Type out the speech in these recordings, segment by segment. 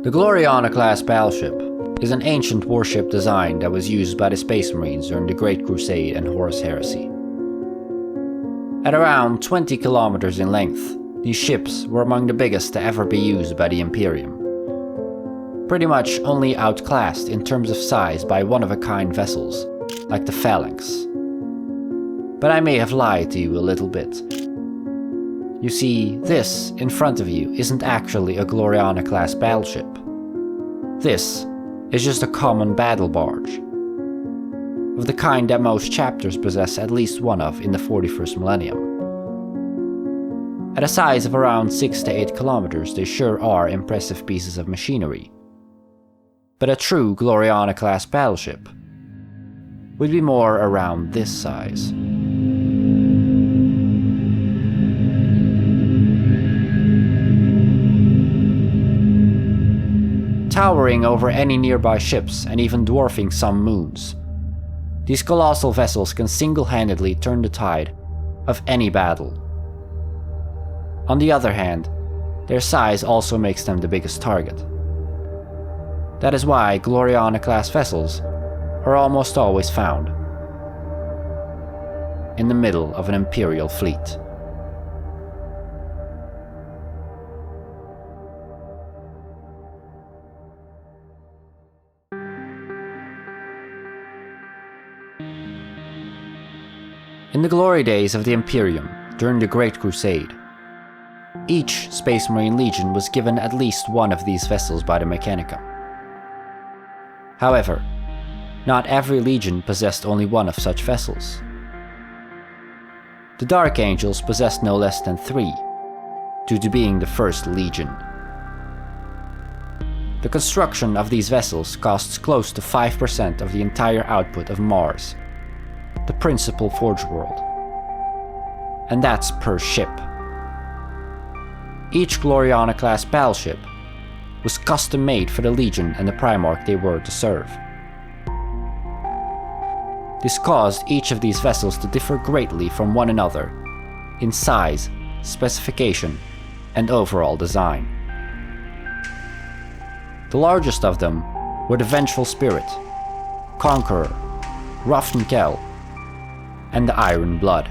The Gloriana-Class Battleship is an ancient warship design that was used by the Space Marines during the Great Crusade and Horus Heresy. At around 20 kilometers in length, these ships were among the biggest to ever be used by the Imperium. Pretty much only outclassed in terms of size by one-of-a-kind vessels, like the Phalanx. But I may have lied to you a little bit. You see, this in front of you isn't actually a Gloriana-Class battleship. This is just a common battle barge, of the kind that most chapters possess at least one of in the 41st millennium. At a size of around 6 to 8 kilometers, they sure are impressive pieces of machinery. But a true Gloriana-Class battleship would be more around this size. Towering over any nearby ships and even dwarfing some moons, these colossal vessels can single-handedly turn the tide of any battle. On the other hand, their size also makes them the biggest target. That is why Gloriana-Class vessels are almost always found in the middle of an Imperial fleet. In the glory days of the Imperium, during the Great Crusade, each Space Marine Legion was given at least one of these vessels by the Mechanicum. However, not every Legion possessed only one of such vessels. The Dark Angels possessed no less than 3, due to being the first Legion. The construction of these vessels costs close to 5% of the entire output of Mars, the principal forge world. And that's per ship. Each Gloriana-Class battleship was custom made for the Legion and the Primarch they were to serve. This caused each of these vessels to differ greatly from one another in size, specification, and overall design. The largest of them were the Vengeful Spirit, Conqueror, Roughnekel, and the Iron Blood.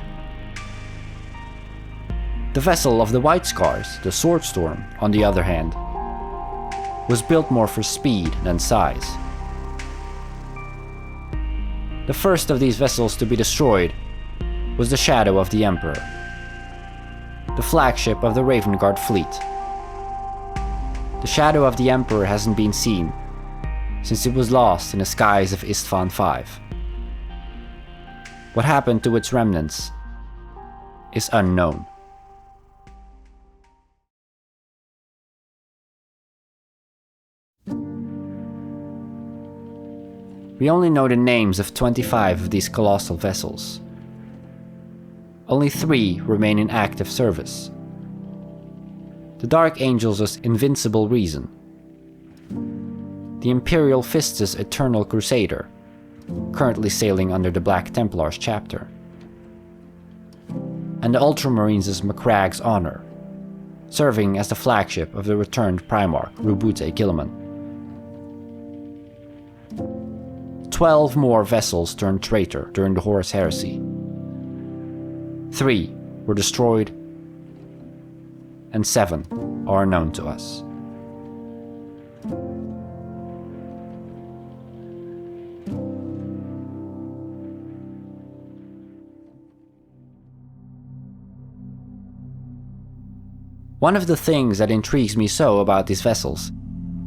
The vessel of the White Scars, the Swordstorm, on the other hand, was built more for speed than size. The first of these vessels to be destroyed was the Shadow of the Emperor, the flagship of the Raven Guard fleet. The Shadow of the Emperor hasn't been seen since it was lost in the skies of Istvan V. What happened to its remnants is unknown. We only know the names of 25 of these colossal vessels. Only 3 remain in active service. The Dark Angels' Invincible Reason, the Imperial Fist's Eternal Crusader, currently sailing under the Black Templars chapter, and the Ultramarines' Macragge's Honor, serving as the flagship of the returned Primarch Rubute Gilliman. 12 more vessels turned traitor during the Horus Heresy. 3 were destroyed, and 7 are known to us. One of the things that intrigues me so about these vessels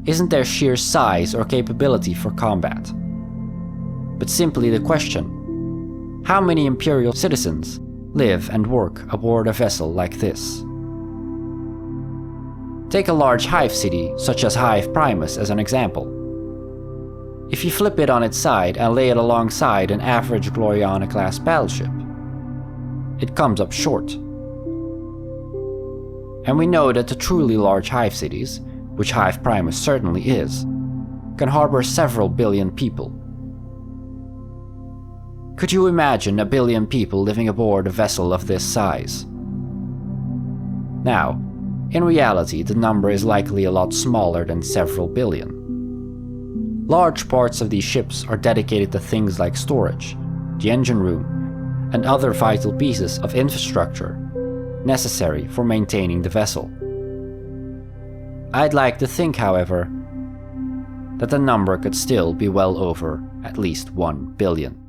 isn't their sheer size or capability for combat, but simply the question: how many Imperial citizens live and work aboard a vessel like this? Take a large hive city, such as Hive Primus, as an example. If you flip it on its side and lay it alongside an average Gloriana-Class battleship, it comes up short. And we know that the truly large hive cities, which Hive Primus certainly is, can harbor several billion people. Could you imagine a billion people living aboard a vessel of this size? Now, In reality, the number is likely a lot smaller than several billion. Large parts of these ships are dedicated to things like storage, the engine room, and other vital pieces of infrastructure necessary for maintaining the vessel. I'd like to think, however, that the number could still be well over at least 1 billion.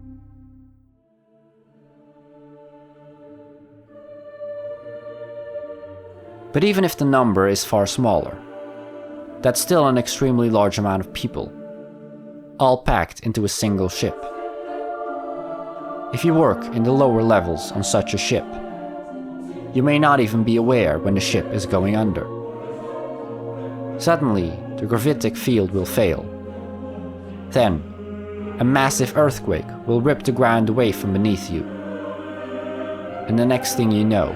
But even if the number is far smaller, that's still an extremely large amount of people, all packed into a single ship. If you work in the lower levels on such a ship, you may not even be aware when the ship is going under. Suddenly, the gravitic field will fail. Then, a massive earthquake will rip the ground away from beneath you. And the next thing you know,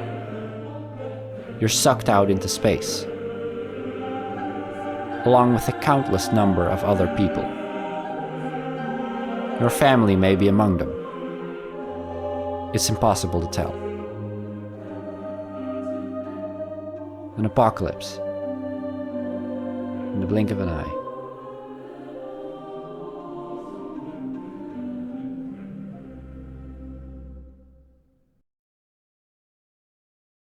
you're sucked out into space, along with a countless number of other people. Your family may be among them. It's impossible to tell. An apocalypse in the blink of an eye.